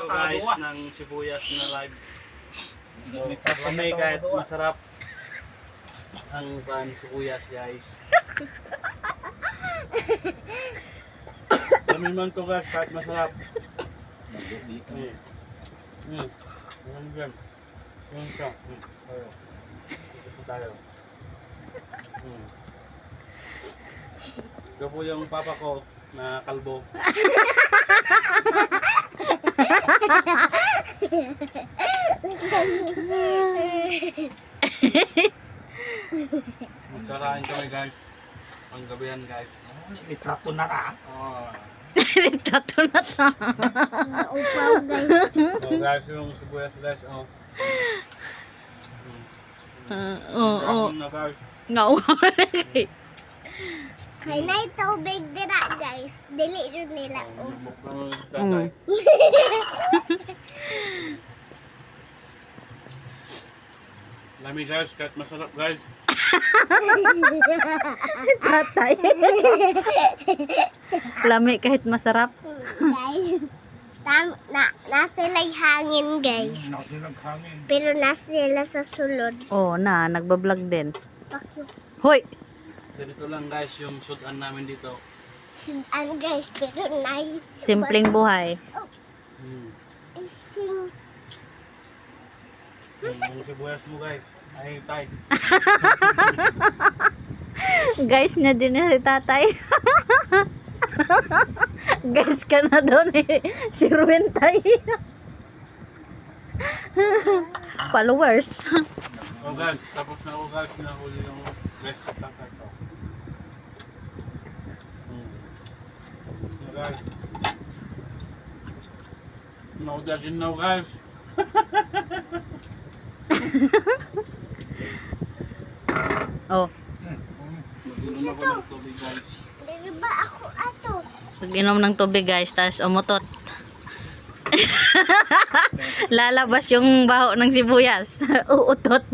guys ng sibuyas na live. Kami kahit masarap ang pan sibuyas guys. Kami man to guys kahit masarap. Ito po yung papa ko na kalbo. Magkakain kami guys. Ang gabihan guys. Litrato na ka. Litrato na ta. Upaw guys. Oh guys, yung sibuyas guys. Oo. Na guys. Nga Kay na tubig dira guys. Dili jud nila. Lami guys, kahit masarap guys. Tatay. Lami kahit masarap. Guys. Nasila'y hangin guys. Nasilaghangin. Pero nasila sa sulod. Oh, nagbablog din. Bakyo. Hoy! Ganito lang guys yung sudan namin dito. Sudan guys. Pero nay. Simpleng buhay. Ising. Yung sibuyas mo guys. Ay, tay. Guys niya din si tatay. Guys ka na doon eh. Si Ruben tay. Followers. Oh guys, tapos na ako guys. Nahuli yung guys sa tatay ko. Guys. No judging now guys. Oh, Mag-inom ako ng tubig guys. Di ba ako ato? pag-inom ng tubig guys, tapos umutot. Lalabas yung baho ng sibuyas. Uutot.